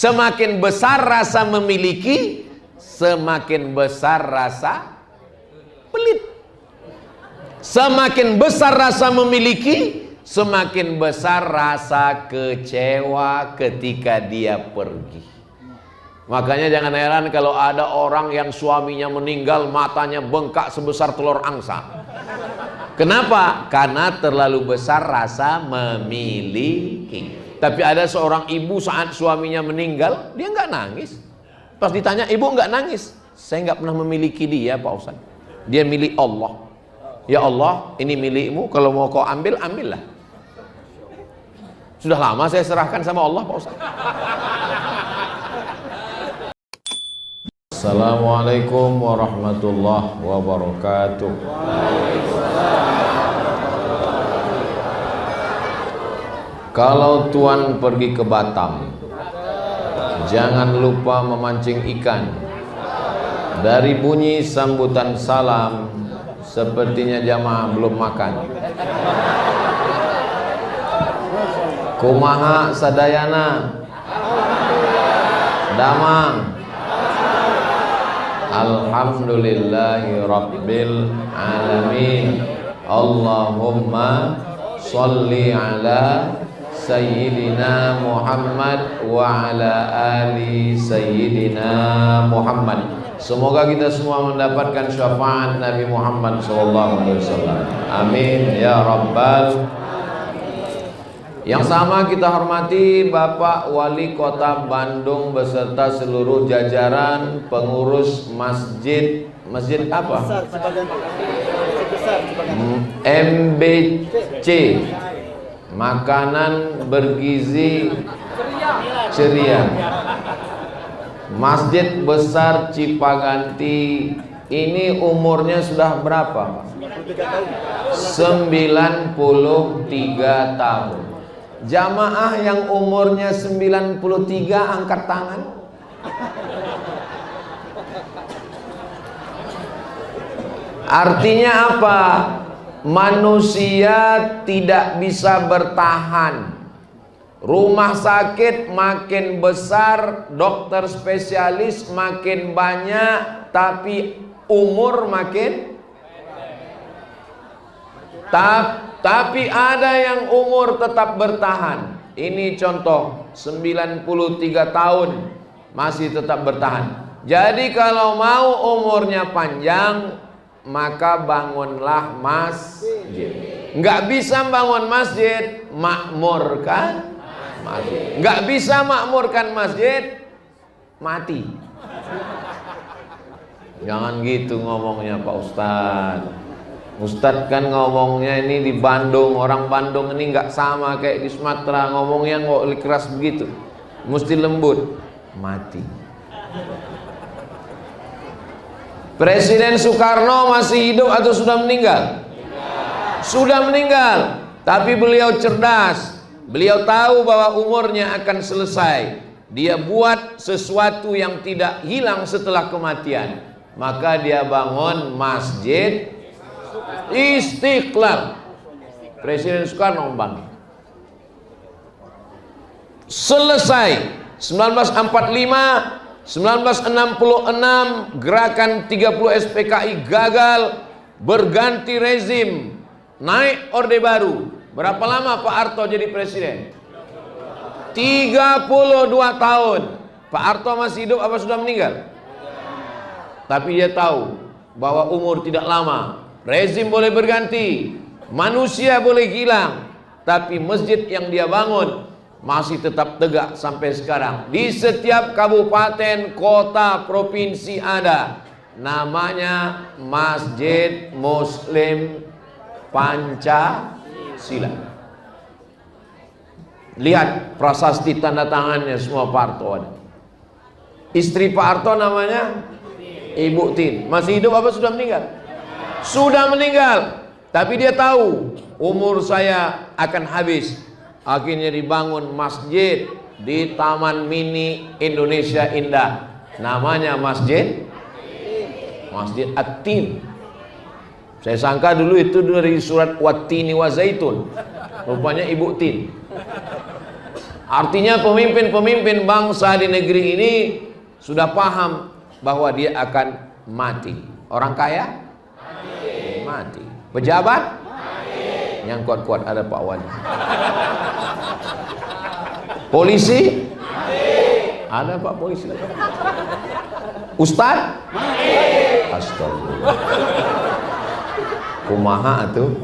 Semakin besar rasa memiliki, semakin besar rasa pelit. Semakin besar rasa memiliki, semakin besar rasa kecewa ketika dia pergi. Makanya jangan heran kalau ada orang yang suaminya meninggal, matanya bengkak sebesar telur angsa. Kenapa? Karena terlalu besar rasa memiliki. Tapi ada seorang ibu saat suaminya meninggal, dia nggak nangis. Pas ditanya, ibu nggak nangis? Saya nggak pernah memiliki dia, Pak Ustaz. Dia milik Allah. Ya Allah, ini milikmu, kalau mau kau ambil, ambillah. Sudah lama saya serahkan sama Allah, Pak Ustaz. Assalamualaikum warahmatullahi wabarakatuh. Kalau Tuan pergi ke Batam, jangan lupa memancing ikan. Dari bunyi sambutan salam, sepertinya jamaah belum makan. Kumaha sadayana? Damang. Alhamdulillahi rabbil alamin. Allahumma sholli ala Sayyidina Muhammad wa ala ali Sayyidina Muhammad. Semoga kita semua mendapatkan syafaat Nabi Muhammad SAW. Amin ya rabbal. Yang sama kita hormati Bapak Wali Kota Bandung beserta seluruh jajaran pengurus masjid. Masjid apa? MBC, Makanan Bergizi Ceria. Masjid Besar Cipaganti ini umurnya sudah berapa? 93 tahun. Jamaah yang umurnya 93 angkat tangan. Artinya apa? Manusia tidak bisa bertahan. Rumah sakit makin besar, dokter spesialis makin banyak, tapi umur makin tapi ada yang umur tetap bertahan. Ini contoh 93 tahun masih tetap bertahan. Jadi kalau mau umurnya panjang, maka bangunlah masjid. Nggak bisa bangun masjid, makmurkan masjid. Nggak bisa makmurkan masjid, mati. Jangan gitu ngomongnya Pak Ustadz. Ustadz kan ngomongnya ini di Bandung. Orang Bandung ini nggak sama kayak di Sumatera. Ngomongnya nggak keras begitu, mesti lembut. Mati. Presiden Soekarno masih hidup atau sudah meninggal? Sudah meninggal. Tapi beliau cerdas. Beliau tahu bahwa umurnya akan selesai. Dia buat sesuatu yang tidak hilang setelah kematian. Maka dia bangun Masjid Istiqlal. Presiden Soekarno membangun. Selesai 1945, 1966 gerakan 30 SPKI gagal, berganti rezim, naik Orde Baru. Berapa lama Pak Harto jadi presiden? 32 tahun. Pak Harto masih hidup apa sudah meninggal? Tapi dia tahu bahwa umur tidak lama, rezim boleh berganti, manusia boleh hilang, tapi masjid yang dia bangun masih tetap tegak sampai sekarang. Di setiap kabupaten, kota, provinsi ada. Namanya Masjid Muslim Pancasila. Lihat prasasti tanda tangannya semua Pak Harto ada. Istri Pak Harto namanya Ibu Tin. Masih hidup apa sudah meninggal? Sudah meninggal. Tapi dia tahu umur saya akan habis. Akhirnya dibangun masjid di Taman Mini Indonesia Indah. Namanya Masjid At-Tin. Saya sangka dulu itu dari surat Wattini wa Zaitun. Rupanya Ibu Tin. Artinya pemimpin-pemimpin bangsa di negeri ini sudah paham bahwa dia akan mati. Orang kaya? Mati. Pejabat? Mati. Yang kuat-kuat ada Pak Wali. Polisi? Mati. Ada Pak Polisi. Ustaz? Mati. Astagfirullah. Kumaha tuh.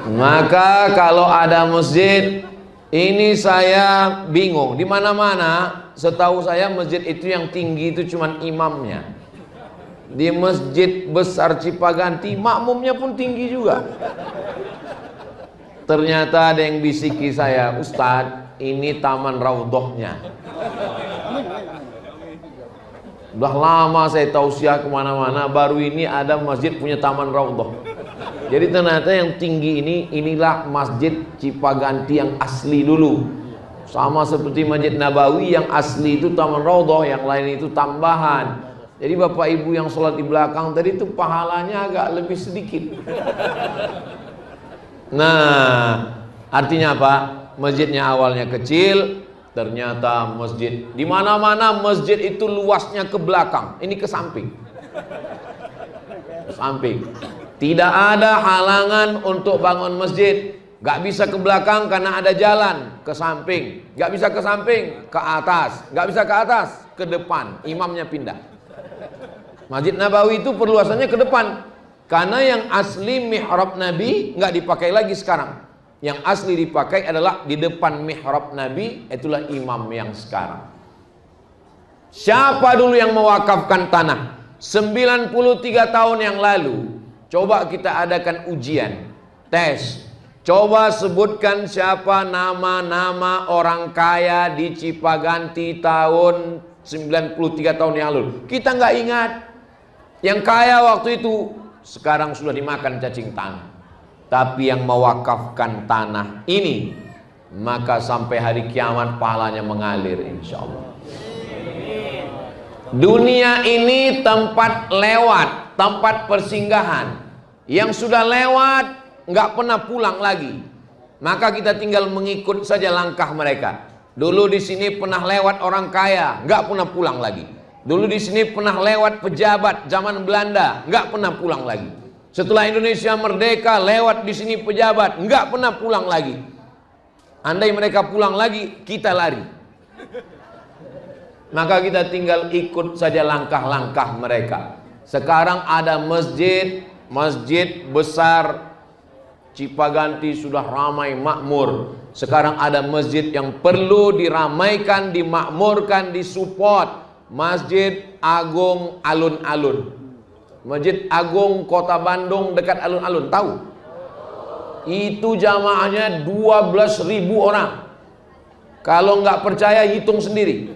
Maka kalau ada masjid, ini saya bingung. Di mana-mana, setahu saya masjid itu yang tinggi itu cuman imamnya. Di masjid besar Cipaganti, makmumnya pun tinggi juga. Ternyata ada yang bisiki saya, Ustadz, ini taman raudhahnya. Udah lama saya tausiah kemana-mana, baru ini ada masjid punya taman raudhah. Jadi ternyata yang tinggi ini, inilah masjid Cipaganti yang asli dulu. Sama seperti Masjid Nabawi yang asli itu taman raudhah, yang lain itu tambahan. Jadi bapak ibu yang sholat di belakang tadi itu pahalanya agak lebih sedikit. Nah, artinya apa? Masjidnya awalnya kecil, ternyata masjid di mana-mana masjid itu luasnya ke belakang, ini ke samping. Ke samping. Tidak ada halangan untuk bangun masjid. Gak bisa ke belakang karena ada jalan. Ke samping. Gak bisa ke samping, ke atas. Gak bisa ke atas, ke depan. Imamnya pindah. Masjid Nabawi itu perluasannya ke depan. Karena yang asli mihrab Nabi gak dipakai lagi sekarang. Yang asli dipakai adalah di depan mihrab Nabi. Itulah imam yang sekarang. Siapa dulu yang mewakafkan tanah? 93 tahun yang lalu. Coba kita adakan ujian, tes. Coba sebutkan siapa nama-nama orang kaya di Cipaganti tahun 93 tahun yang lalu. Kita nggak ingat. Yang kaya waktu itu sekarang sudah dimakan cacing tanah. Tapi yang mewakafkan tanah ini, maka sampai hari kiamat pahalanya mengalir insya Allah. Dunia ini tempat lewat, tempat persinggahan. Yang sudah lewat nggak pernah pulang lagi. Maka kita tinggal mengikut saja langkah mereka. Dulu di sini pernah lewat orang kaya, nggak pernah pulang lagi. Dulu di sini pernah lewat pejabat zaman Belanda, nggak pernah pulang lagi. Setelah Indonesia merdeka, lewat di sini pejabat, nggak pernah pulang lagi. Andai mereka pulang lagi, kita lari. Maka kita tinggal ikut saja langkah-langkah mereka. Sekarang ada masjid besar Cipaganti sudah ramai makmur. Sekarang ada masjid yang perlu diramaikan, dimakmurkan, disupport. Masjid Agung Alun-Alun. Masjid Agung Kota Bandung dekat Alun-Alun, tahu? Itu jamaahnya 12.000 orang. Kalau nggak percaya hitung sendiri.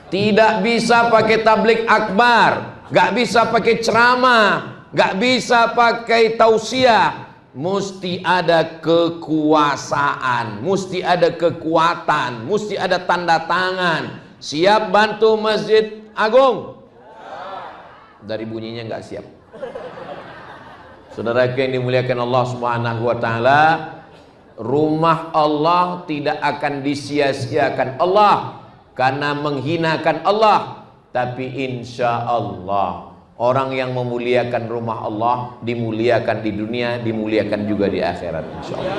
Tidak bisa pakai tablik akbar, gak bisa pakai ceramah, gak bisa pakai tausiah. Mesti ada kekuasaan, mesti ada kekuatan, mesti ada tanda tangan. Siap bantu Masjid Agung? Dari bunyinya gak siap. Saudara yang dimuliakan Allah Subhanahu wa taala, rumah Allah tidak akan disia-siakan Allah karena menghinakan Allah. Tapi insya Allah orang yang memuliakan rumah Allah dimuliakan di dunia, dimuliakan juga di akhirat insya Allah.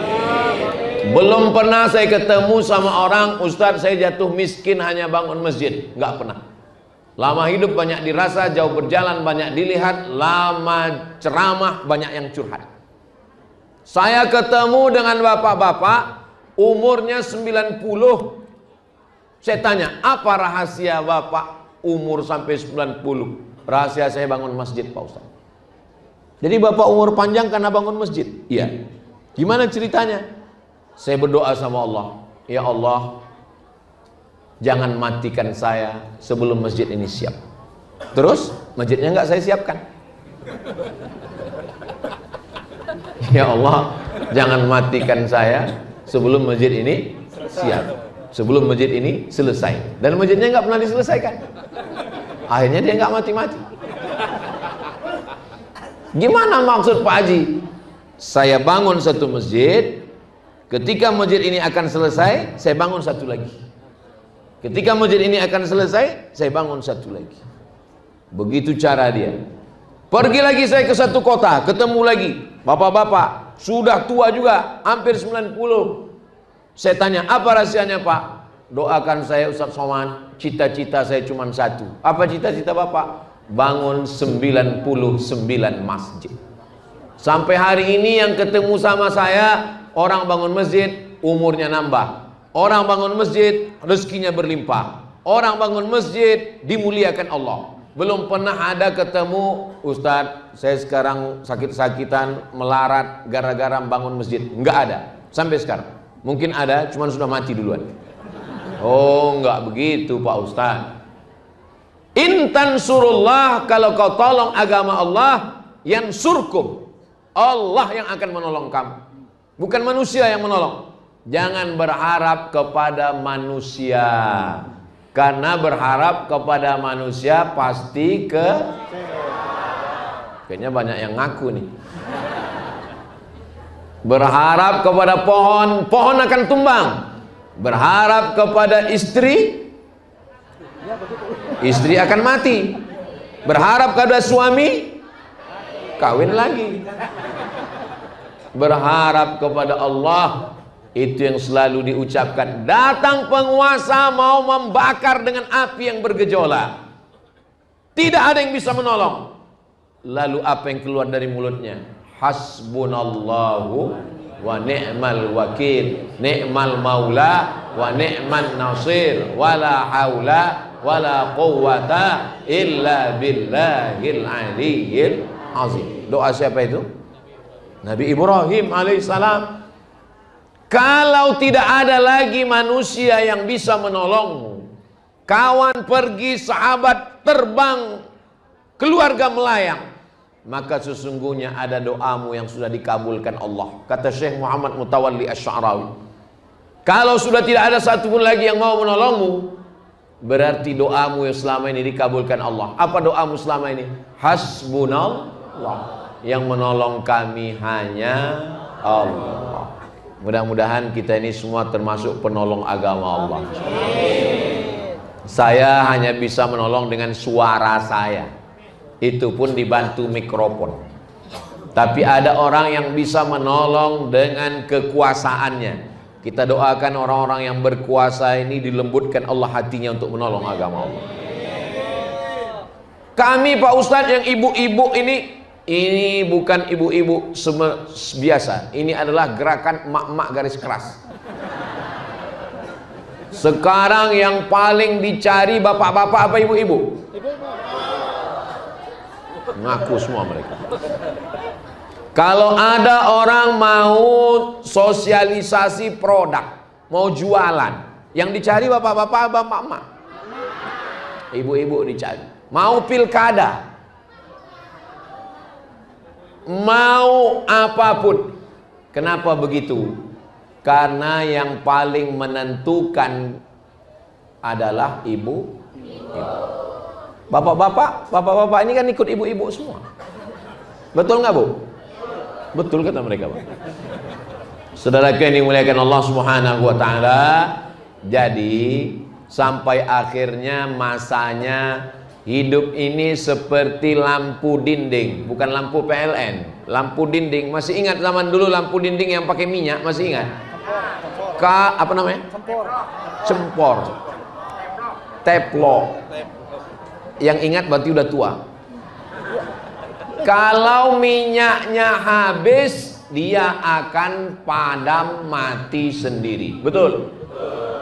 Belum pernah saya ketemu sama orang, Ustadz saya jatuh miskin hanya bangun masjid. Nggak pernah. Lama hidup banyak dirasa, jauh berjalan banyak dilihat, lama ceramah banyak yang curhat. Saya ketemu dengan bapak-bapak umurnya 90. Saya tanya, apa rahasia bapak umur sampai 90? Rahasia saya bangun masjid, Pak Ustaz. Jadi bapak umur panjang karena bangun masjid? Iya. Gimana ceritanya? Saya berdoa sama Allah, ya Allah, jangan matikan saya sebelum masjid ini siap. Terus masjidnya nggak saya siapkan. Ya Allah, jangan matikan saya sebelum masjid ini siap. Sebelum masjid ini selesai. Dan masjidnya nggak pernah diselesaikan. Akhirnya dia nggak mati-mati. Gimana maksud Pak Haji? Saya bangun satu masjid, Ketika masjid ini akan selesai, saya bangun satu lagi. Ketika masjid ini akan selesai, saya bangun satu lagi. Begitu cara dia. Pergi lagi saya ke satu kota, ketemu lagi bapak-bapak, sudah tua juga, hampir 90. Saya tanya, apa rahasianya Pak? Doakan saya Ustaz Somad, cita-cita saya cuma satu. Apa cita-cita Bapak? Bangun 99 masjid. Sampai hari ini yang ketemu sama saya, orang bangun masjid, umurnya nambah. Orang bangun masjid, rezekinya berlimpah. Orang bangun masjid, dimuliakan Allah. Belum pernah ada ketemu, Ustadz, saya sekarang sakit-sakitan, melarat, gara-gara bangun masjid. Enggak ada, sampai sekarang. Mungkin ada, cuman sudah mati duluan. Oh, enggak begitu Pak Ustadz. Intan surullah, kalau kau tolong agama Allah, yansurkum. Allah yang akan menolong kamu, bukan manusia yang menolong. Jangan berharap kepada manusia, karena berharap kepada manusia pasti kayaknya banyak yang ngaku nih. Berharap kepada pohon, pohon akan tumbang. Berharap kepada istri, istri akan mati. Berharap kepada suami, kawin lagi. Berharap kepada Allah, itu yang selalu diucapkan. Datang penguasa mau membakar dengan api yang bergejolak, tidak ada yang bisa menolong. Lalu apa yang keluar dari mulutnya? Hasbunallahu wa ni'mal wakil, ni'mal maula wa ni'man nasir, wala haula wala quwwata illa billahil aliyyil azim. Doa siapa itu? Nabi Ibrahim alaihissalam. Kalau tidak ada lagi manusia yang bisa menolongmu, kawan pergi, sahabat terbang, keluarga melayang, maka sesungguhnya ada doamu yang sudah dikabulkan Allah. Kata Syekh Muhammad Mutawalli Asy-Sya'rawi, kalau sudah tidak ada satupun lagi yang mau menolongmu, berarti doamu yang selama ini dikabulkan Allah. Apa doamu selama ini? Hasbunallah, yang menolong kami hanya Allah. Mudah-mudahan kita ini semua termasuk penolong agama Allah. Saya hanya bisa menolong dengan suara saya, itu pun dibantu mikrofon. Tapi ada orang yang bisa menolong dengan kekuasaannya. Kita doakan orang-orang yang berkuasa ini dilembutkan Allah hatinya untuk menolong agama Allah. Kami Pak Ustadz yang ibu-ibu ini bukan ibu-ibu biasa. Ini adalah gerakan emak-emak garis keras. Sekarang yang paling dicari bapak-bapak apa ibu-ibu? Ngaku semua mereka. Kalau ada orang mau sosialisasi produk, mau jualan, yang dicari bapak-bapak, bapak-emak, ibu-ibu dicari. Mau pilkada, mau apapun. Kenapa begitu? Karena yang paling menentukan adalah ibu. Bapak-bapak ini kan ikut ibu-ibu semua. Betul nggak Bu? Betul kata mereka Pak. Saudaraku yang dimuliakan Allah Subhanahu wa taala, jadi sampai akhirnya masanya hidup ini seperti lampu dinding, bukan lampu PLN. Lampu dinding, masih ingat zaman dulu lampu dinding yang pakai minyak, masih ingat? Apa namanya? Cempor. Teplo. Yang ingat berarti udah tua. Kalau minyaknya habis, dia akan padam mati sendiri. Betul?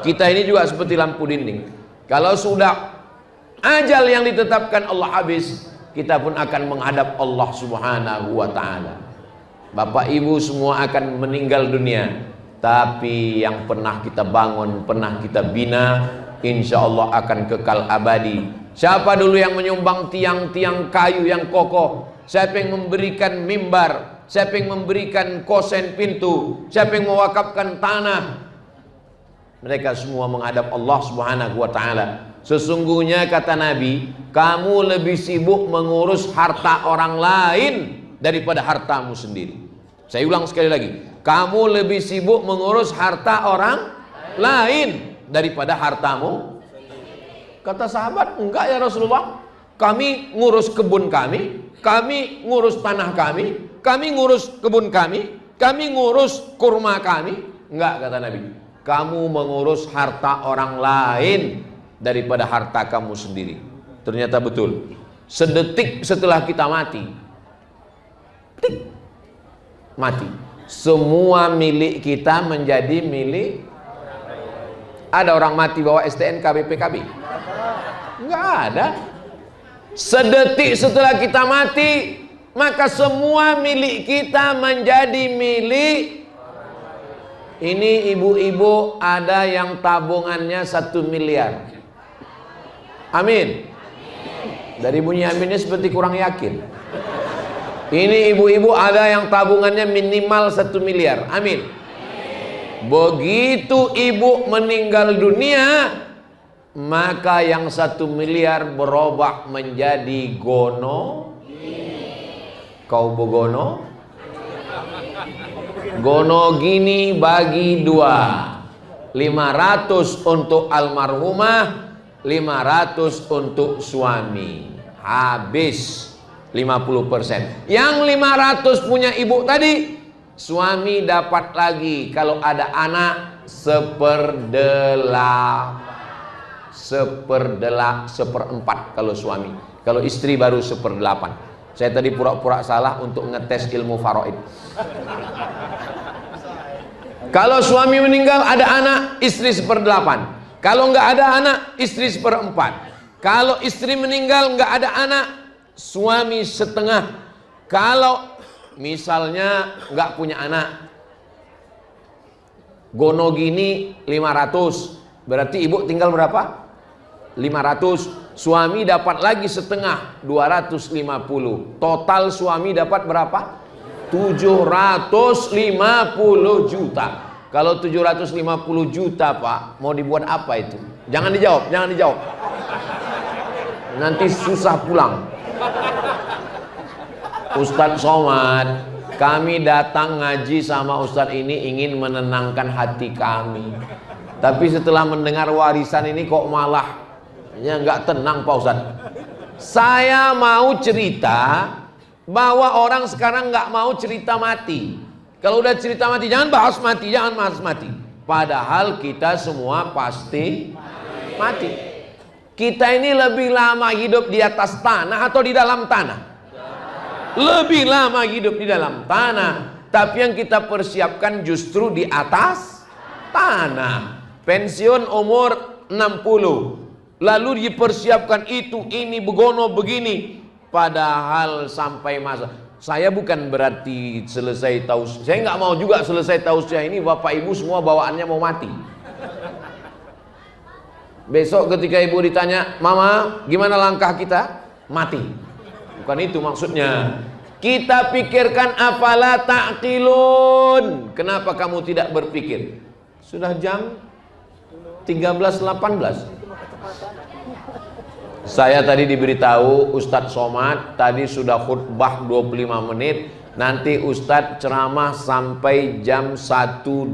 Kita ini juga seperti lampu dinding. Kalau sudah ajal yang ditetapkan Allah habis, kita pun akan menghadap Allah Subhanahu wa ta'ala. Bapak ibu semua akan meninggal dunia, tapi yang pernah kita bangun, pernah kita bina, insya Allah akan kekal abadi. Siapa dulu yang menyumbang tiang-tiang kayu yang kokoh? Siapa yang memberikan mimbar? Siapa yang memberikan kosen pintu? Siapa yang mewakafkan tanah? Mereka semua menghadap Allah Subhanahu wa ta'ala. Sesungguhnya kata Nabi, kamu lebih sibuk mengurus harta orang lain daripada hartamu sendiri. Saya ulang sekali lagi, Kamu lebih sibuk mengurus harta orang lain daripada hartamu. Kata sahabat, enggak ya Rasulullah, kami ngurus kebun kami ngurus tanah kami ngurus kebun kami ngurus kurma kami. Enggak, kata Nabi, kamu mengurus harta orang lain daripada harta kamu sendiri. Ternyata betul. Sedetik setelah kita mati, mati, semua milik kita menjadi milik. Ada orang mati bawa STNK BPKB? Enggak ada. Sedetik setelah kita mati, maka semua milik kita menjadi milik. Ini ibu-ibu ada yang tabungannya 1 miliar. Amin. Dari bunyi aminnya seperti kurang yakin. Ini ibu-ibu ada yang tabungannya minimal 1 miliar. Amin. Begitu ibu meninggal dunia, maka yang 1 miliar berubah menjadi gono. Kau begono? Gono gini bagi 2. 500 untuk almarhumah, 500 untuk suami. Habis 50%. Yang 500 punya ibu tadi, suami dapat lagi kalau ada anak 1/4 kalau suami. Kalau istri baru 1/8. Saya tadi pura-pura salah untuk ngetes ilmu faraid. Kalau suami meninggal ada anak, istri 1/8. Kalau nggak ada anak, istri 1/4. Kalau istri meninggal nggak ada anak, suami 1/2. Kalau misalnya nggak punya anak, gono gini 500, berarti ibu tinggal berapa? 500. Suami dapat lagi 1/2, 250. Total suami dapat berapa? 750 juta. Kalau 750 juta Pak, mau dibuat apa itu? Jangan dijawab, jangan dijawab. Nanti susah pulang. Ustadz Somad, kami datang ngaji sama Ustadz ini ingin menenangkan hati kami. Tapi setelah mendengar warisan ini kok malah ya nggak tenang Pak Ustadz. Saya mau cerita bahwa orang sekarang nggak mau cerita mati. Kalau udah cerita mati, jangan bahas mati, jangan bahas mati. Padahal kita semua pasti mati. Kita ini lebih lama hidup di atas tanah atau di dalam tanah? Lebih lama hidup di dalam tanah. Tapi yang kita persiapkan justru di atas tanah. Pensiun umur 60. Lalu dipersiapkan itu, ini, begono, begini. Padahal sampai masa. Saya bukan berarti selesai tausiah. Saya nggak mau juga selesai tausiah ini Bapak Ibu semua bawaannya mau mati. Besok ketika ibu ditanya, Mama gimana langkah kita? Mati. Bukan itu maksudnya. Kita pikirkan afala ta'qilun. Kenapa kamu tidak berpikir? Sudah jam 13.18. Saya tadi diberitahu Ustadz Somad tadi sudah khutbah 25 menit. Nanti Ustadz ceramah sampai jam 1.20.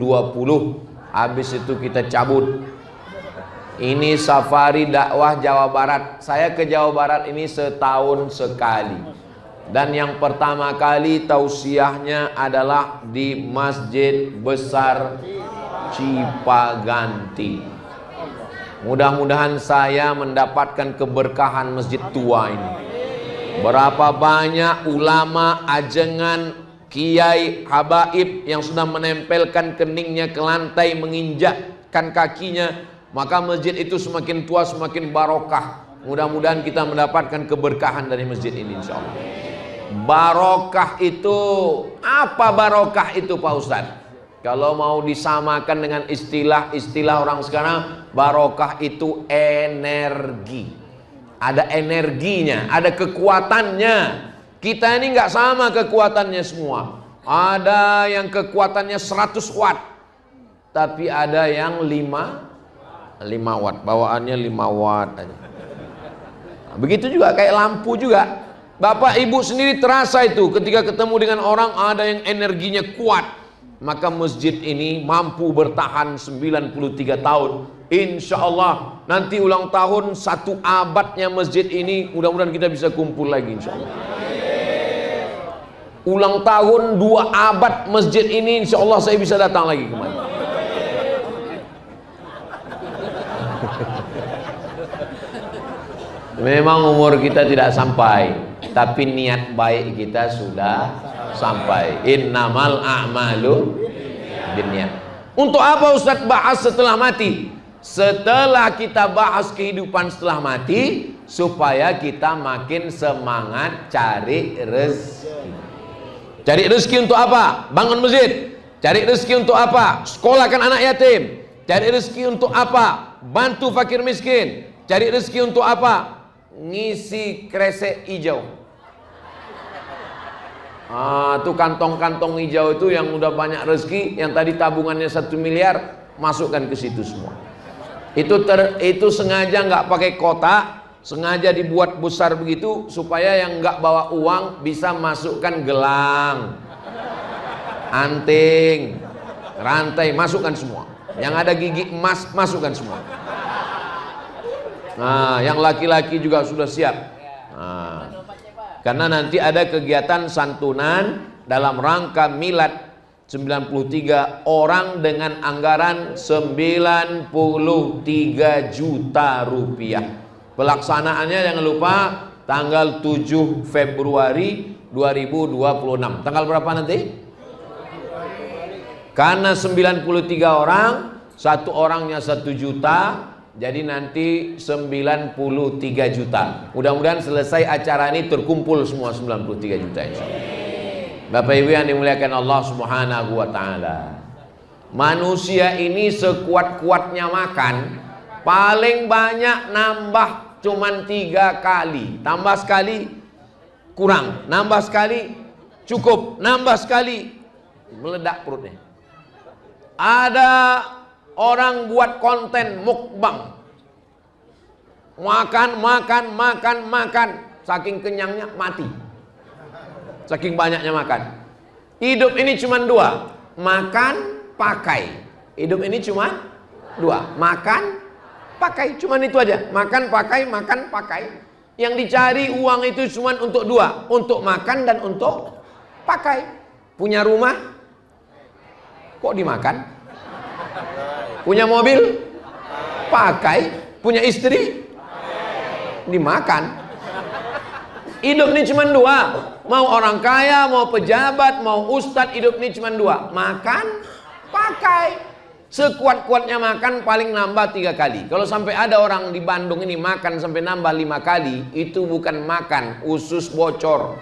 Habis itu kita cabut. Ini safari dakwah Jawa Barat. Saya ke Jawa Barat ini setahun sekali. Dan yang pertama kali tausiahnya adalah di Masjid Besar Cipaganti. Mudah-mudahan saya mendapatkan keberkahan masjid tua ini. Berapa banyak ulama, ajengan, kiai, habaib yang sudah menempelkan keningnya ke lantai, menginjakkan kakinya, maka masjid itu semakin tua semakin barokah. Mudah-mudahan kita mendapatkan keberkahan dari masjid ini insya Allah. Barokah itu apa? Barokah itu Pak Ustadz, kalau mau disamakan dengan istilah orang sekarang, barokah itu energi. Ada energinya, ada kekuatannya. Kita ini nggak sama kekuatannya semua. Ada yang kekuatannya 100 watt, tapi ada yang 5 watt, bawaannya 5 watt aja. Nah, begitu juga kayak lampu juga. Bapak Ibu sendiri terasa itu ketika ketemu dengan orang ada yang energinya kuat. maka masjid ini mampu bertahan 93 tahun. Insya Allah nanti ulang tahun 1 abadnya masjid ini, mudah-mudahan kita bisa kumpul lagi insya Allah. Ulang tahun 2 abad masjid ini, insya Allah saya bisa datang lagi kemari. Memang umur kita tidak sampai, tapi niat baik kita sudah sampai. Innamal a'malu binniyat. Untuk apa Ustadz bahas setelah mati? Setelah kita bahas kehidupan setelah mati, supaya kita makin semangat cari rezeki. Cari rezeki untuk apa? Bangun masjid. Cari rezeki untuk apa? Sekolahkan anak yatim. Cari rezeki untuk apa? Bantu fakir miskin. Cari rezeki untuk apa? Ngisi kresek hijau. Tuh kantong-kantong hijau itu yang udah banyak rezeki, yang tadi tabungannya 1 miliar, masukkan ke situ semua. Itu sengaja nggak pakai kotak, sengaja dibuat besar begitu supaya yang nggak bawa uang bisa masukkan gelang, anting, rantai, masukkan semua. Yang ada gigi emas, masukkan semua. Nah, yang laki-laki juga sudah siap. Nah, karena nanti ada kegiatan santunan dalam rangka milad 93 orang dengan anggaran 93 juta rupiah. Pelaksanaannya jangan lupa tanggal 7 Februari 2026. Tanggal berapa nanti? Karena 93 orang, satu orangnya 1 juta, jadi nanti 93 juta. Mudah-mudahan selesai acara ini terkumpul semua 93 juta insya Allah. Bapak Ibu yang dimuliakan Allah Subhanahu wa Ta'ala, manusia ini sekuat-kuatnya makan, paling banyak nambah cuman 3 kali. Tambah sekali kurang, nambah sekali cukup, nambah sekali meledak perutnya. Ada orang buat konten mukbang, makan, saking kenyangnya mati, saking banyaknya makan. Hidup ini cuma 2, makan, pakai. Hidup ini cuma 2, makan, pakai, cuma itu aja. Makan, pakai. Yang dicari uang itu cuma untuk 2, untuk makan dan untuk pakai. Punya rumah, kok dimakan? Punya mobil, pakai. Punya istri, dimakan. Hidup ini cuma 2, mau orang kaya, mau pejabat, mau ustadz, hidup ini cuma 2, makan, pakai. Sekuat-kuatnya makan paling nambah 3 kali. Kalau sampai ada orang di Bandung ini makan sampai nambah 5 kali, itu bukan makan, usus bocor.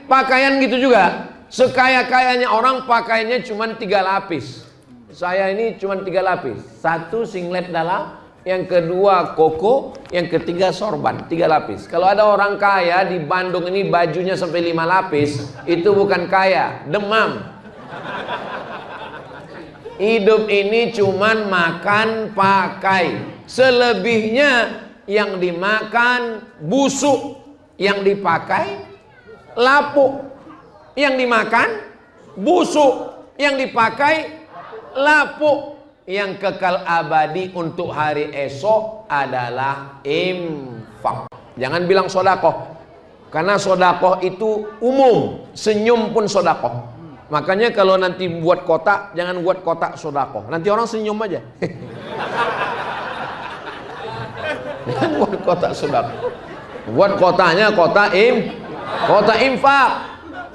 Pakaian gitu juga. Sekaya-kayanya orang pakainya cuma 3 lapis. Saya ini cuma 3 lapis. 1 singlet dalam, yang kedua koko, yang ketiga sorban. 3 lapis. Kalau ada orang kaya di Bandung ini bajunya sampai 5 lapis, itu bukan kaya, demam. Hidup ini cuman makan, pakai. Selebihnya yang dimakan busuk, yang dipakai lapuk. Yang dimakan busuk, yang dipakai lapuk. Yang kekal abadi untuk hari esok adalah infak. Jangan bilang sodakoh, karena sodakoh itu umum. Senyum pun sodakoh. Makanya kalau nanti buat kotak, jangan buat kotak sodakoh. Nanti orang senyum aja. Jangan buat kotak sodakoh. Buat kotaknya kotak infak.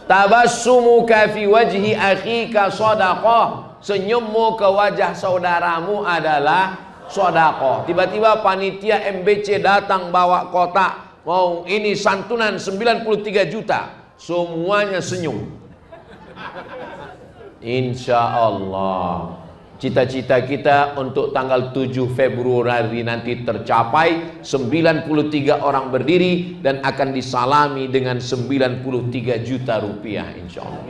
Tabassumuka fi wajhi akhika sodakoh. Senyummu ke wajah saudaramu adalah sodakoh. Tiba-tiba panitia MBC datang bawa kotak, mau ini santunan 93 juta. Semuanya senyum. Insya Allah cita-cita kita untuk tanggal 7 Februari nanti tercapai. 93 orang berdiri dan akan disalami dengan 93 juta rupiah insya Allah.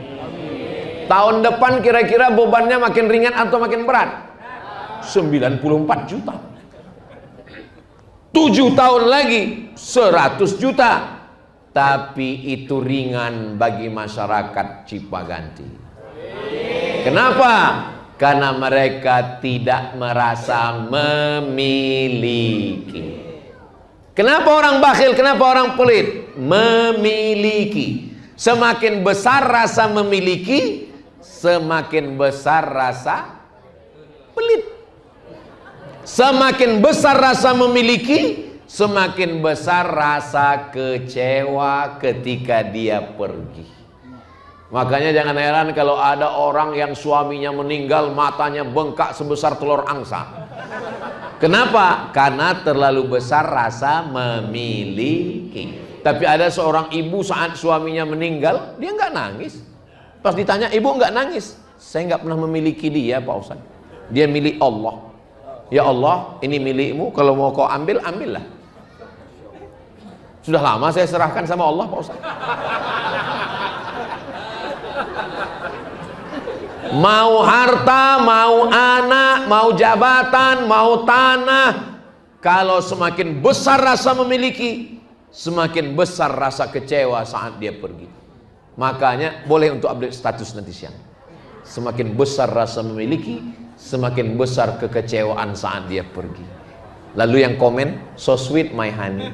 Tahun depan kira-kira bebannya makin ringan atau makin berat? 94 juta. 7 tahun lagi 100 juta. tapi itu ringan bagi masyarakat Cipaganti. Kenapa? Karena mereka tidak merasa memiliki. Kenapa orang bakhil? Kenapa orang pelit? Memiliki. Semakin besar rasa memiliki, semakin besar rasa pelit. Semakin besar rasa memiliki, semakin besar rasa kecewa ketika dia pergi. Makanya jangan heran kalau ada orang yang suaminya meninggal, matanya bengkak sebesar telur angsa. Kenapa? Karena terlalu besar rasa memiliki. Tapi ada seorang ibu saat suaminya meninggal, dia nggak nangis. Pas ditanya, ibu nggak nangis? Saya nggak pernah memiliki dia, Pak Ustaz. Dia milik Allah. Ya Allah, ini milikmu, kalau mau kau ambil, ambillah. Sudah lama saya serahkan sama Allah, Pak Ustaz. Mau harta, mau anak, mau jabatan, mau tanah, kalau semakin besar rasa memiliki, semakin besar rasa kecewa saat dia pergi. Makanya boleh untuk update status nanti siang. Semakin besar rasa memiliki, semakin besar kekecewaan saat dia pergi. Lalu yang komen, so sweet my honey.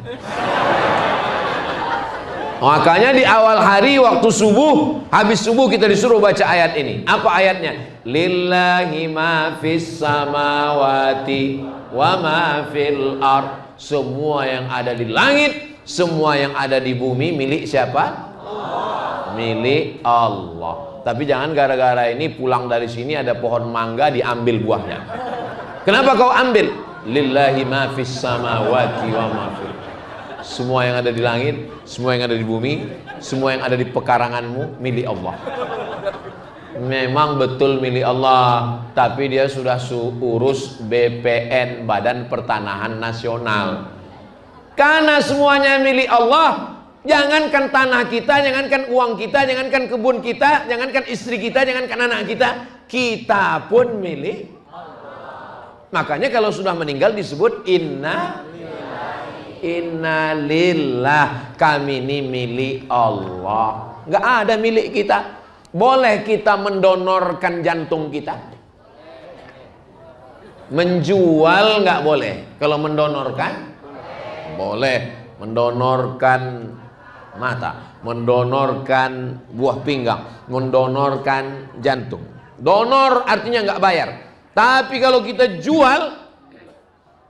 Makanya di awal hari waktu subuh, habis subuh kita disuruh baca ayat ini. Apa ayatnya? Lillahi ma fis samawati wa ma fil ard. Semua yang ada di langit, semua yang ada di bumi milik siapa? Allah. Milik Allah. Tapi jangan gara-gara ini pulang dari sini ada pohon mangga diambil buahnya. Kenapa kau ambil? Lillahi ma fis samawati wa ma fil ard. Semua yang ada di langit, semua yang ada di bumi, semua yang ada di pekaranganmu milik Allah. Memang betul milik Allah, tapi dia sudah urus BPN, Badan Pertanahan Nasional. Karena semuanya milik Allah, jangankan tanah kita, jangankan uang kita, jangankan kebun kita, jangankan istri kita, jangankan anak kita pun milik Allah. Makanya kalau sudah meninggal disebut Innalillah, kami ini milik Allah. Nggak ada milik kita. Boleh kita mendonorkan jantung kita? Menjual nggak boleh. Kalau mendonorkan boleh. Mendonorkan mata, mendonorkan buah pinggang, mendonorkan jantung. Donor artinya nggak bayar. Tapi kalau kita jual,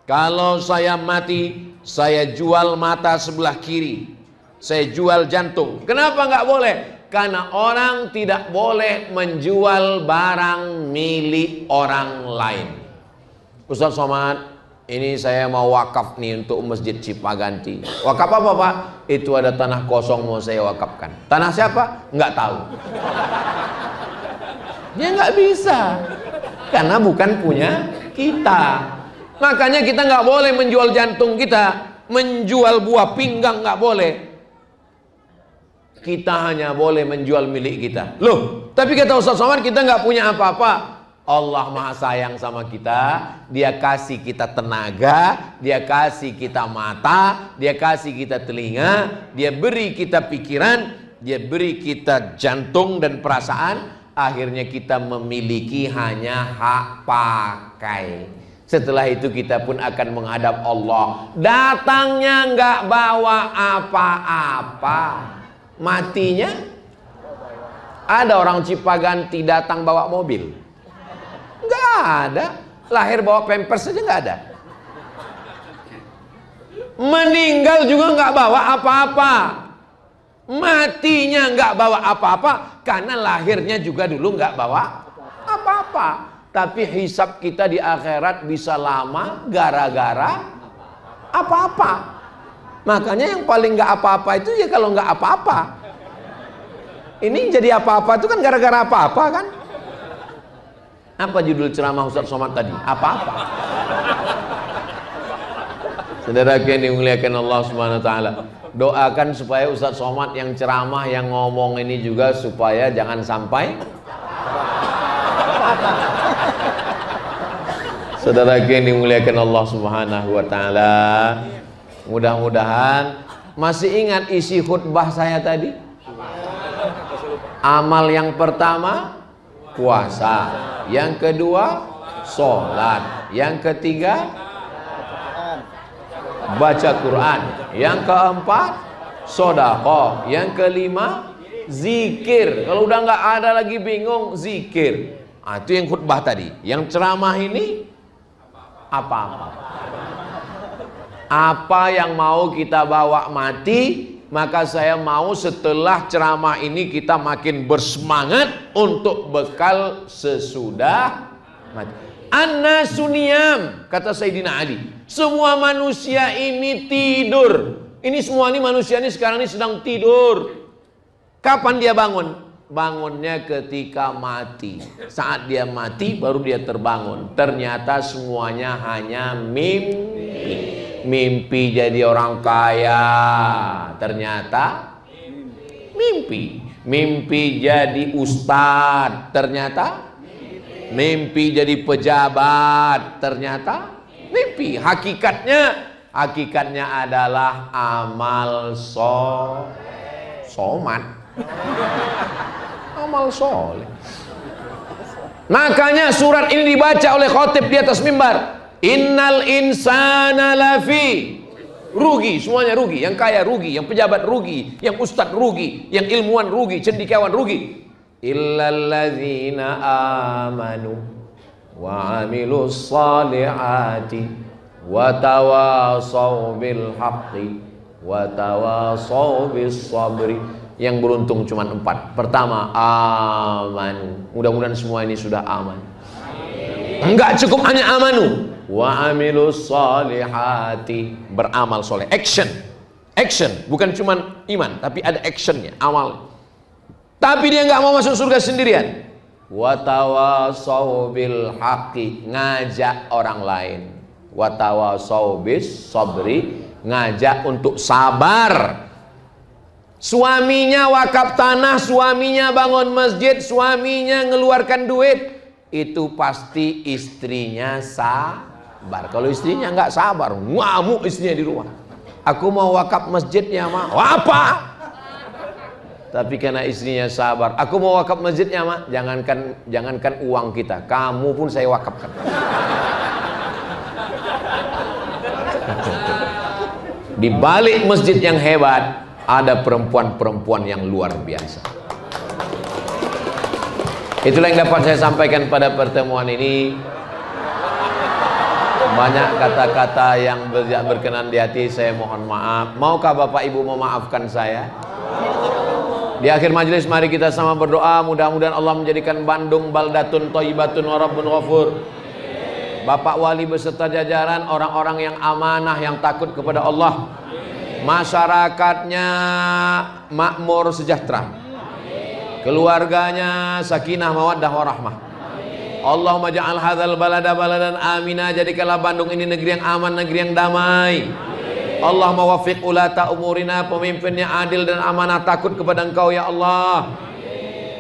kalau saya mati, saya jual mata sebelah kiri, saya jual jantung. Kenapa nggak boleh? Karena orang tidak boleh menjual barang milik orang lain. Ustaz Somad, ini saya mau wakaf nih untuk Masjid Cipaganti. Wakaf apa Pak? Itu ada tanah kosong mau saya wakafkan. Tanah siapa? Nggak tahu. Ya nggak bisa, karena bukan punya kita. Makanya kita nggak boleh menjual jantung kita, menjual buah pinggang nggak boleh. Kita hanya boleh menjual milik kita. Loh, tapi kata Ustaz Somad kita nggak punya apa-apa. Allah maha sayang sama kita. Dia kasih kita tenaga, Dia kasih kita mata, Dia kasih kita telinga, Dia beri kita pikiran, Dia beri kita jantung dan perasaan. Akhirnya kita memiliki hanya hak pakai. Setelah itu kita pun akan menghadap Allah. Datangnya nggak bawa apa-apa, matinya. Ada orang Cipaganti datang bawa mobil? Nggak ada. Lahir bawa pampers saja nggak ada. Meninggal juga nggak bawa apa-apa. Matinya nggak bawa apa-apa, karena lahirnya juga dulu nggak bawa apa-apa. Tapi hisab kita di akhirat bisa lama gara-gara apa-apa. Makanya yang paling nggak apa-apa itu ya kalau nggak apa-apa. Ini jadi apa-apa itu kan gara-gara apa-apa kan? Apa judul ceramah Ustaz Somad tadi? Apa-apa. Saudara yang dimuliakan Allah Subhanahu wa taala, doakan supaya Ustaz Somad yang ceramah, yang ngomong ini juga supaya jangan sampai Saudara yang dimuliakan Allah Subhanahu wa taala, mudah-mudahan Masih ingat isi khutbah saya tadi? Amal yang pertama puasa, yang kedua sholat, yang ketiga baca Quran, yang keempat sedekah, yang kelima zikir. Kalau udah nggak ada lagi bingung, zikir. Itu yang khutbah tadi. Yang ceramah ini apa-apa. Apa yang mau kita bawa mati, maka saya mau setelah ceramah ini kita makin bersemangat untuk bekal sesudah mati. An-nasu niyam, kata Sayyidina Ali. Semua manusia ini tidur. Ini semua ini manusia ini sekarang ini sedang tidur. Kapan dia bangun? Bangunnya ketika mati. Saat dia mati baru dia terbangun. Ternyata semuanya hanya mimpi. Mimpi jadi orang kaya, ternyata mimpi. Mimpi jadi ustadz, ternyata mimpi jadi pejabat, ternyata mimpi. Hakikatnya adalah amal somat. Amal soleh. Makanya surat ini dibaca oleh khotib di atas mimbar. Innal insana lafi rugi, semuanya rugi. Yang kaya rugi, yang pejabat rugi, yang ustadz rugi, yang ilmuwan rugi, cendekiawan rugi. Illalladzina amanu wa amilus salihati wa tawasaw bil haqqi wa tawasaw bis sabri. Yang beruntung cuma 4. Pertama, amanu. Mudah-mudahan semua ini sudah aman. Enggak cukup hanya amanu, wa amilus salihati, beramal soleh. Action, bukan cuma iman, tapi ada actionnya, amal. Tapi dia nggak mau masuk surga sendirian. Wa tawasaw bil haqqi, ngajak orang lain. Wa tawasaw bis sabri, ngajak untuk sabar. Suaminya wakaf tanah, suaminya bangun masjid, suaminya ngeluarkan duit, itu pasti istrinya sabar. Kalau istrinya nggak sabar, ngamuk istrinya di rumah. Aku mau wakaf masjidnya, Ma. Apa? Tapi karena istrinya sabar, aku mau wakaf masjidnya, Ma. Jangankan uang kita, kamu pun saya wakafkan. Di balik masjid yang hebat ada perempuan-perempuan yang luar biasa. Itulah yang dapat saya sampaikan pada pertemuan ini. Banyak kata-kata yang berkenan di hati, saya mohon maaf. Maukah Bapak Ibu memaafkan saya? Di akhir majelis mari kita sama berdoa, mudah-mudahan Allah menjadikan Bandung baldatun thayyibatun wa rabbun ghafur. Bapak wali beserta jajaran, orang-orang yang amanah, yang takut kepada Allah. Masyarakatnya makmur sejahtera. Keluarganya sakinah mawaddah warahmah. Allahumma ja'al hadzal balada baladan amina, jadikanlah Bandung ini negeri yang aman, negeri yang damai. Allahumma waffiq ulata umurina, pemimpinnya adil dan amanah, takut kepada Engkau ya Allah.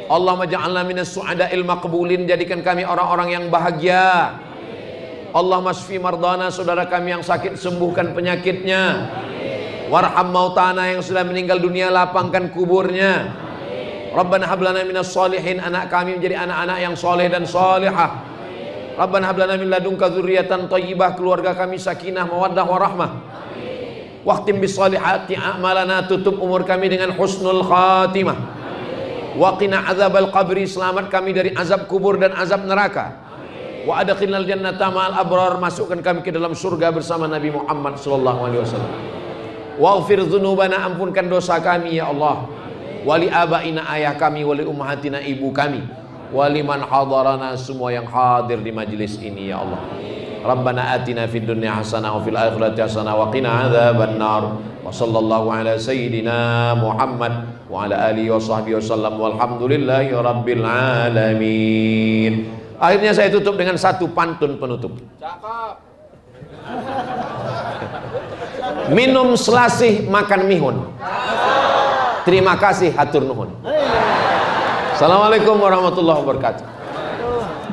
Allahumma ja'alna minas su'ada'il maqbulin, jadikan kami orang-orang yang bahagia. Allahumma shfi mardana, saudara kami yang sakit sembuhkan penyakitnya. Warham mautana, yang sudah meninggal dunia lapangkan kuburnya. Rabbana hablana minas solihin, anak kami menjadi anak-anak yang soleh dan solehah. Rabbana hablana min ladunka dzurriatan thayyibah, keluarga kami sakinah mawaddah warahmah. Waqtim bis solihati a'malana, tutup umur kami dengan husnul khatimah. Waqina azabal qabri, selamat kami dari azab kubur dan azab neraka. Wa adkhilnal jannata ma'al abrar, masukkan kami ke dalam surga bersama Nabi Muhammad sallallahu alaihi wasallam. Waghfir dzunubana, ampunkan dosa kami ya Allah. Wali abaina, ayah kami, wali ummahatina, ibu kami, wali man hadarana, semua yang hadir di majlis ini ya Allah. Rabbana atina fid dunya hasanah wa fil akhirati hasanah wa qina adzabannar. Wa sallallahu ala sayyidina Muhammad wa ala alihi wa sahbihi wasallam, walhamdulillahi rabbil alamin. Akhirnya saya tutup dengan satu pantun penutup. Cakep. Minum selasih, makan mihun. Terima kasih, hatur nuhun. Assalamualaikum warahmatullahi wabarakatuh.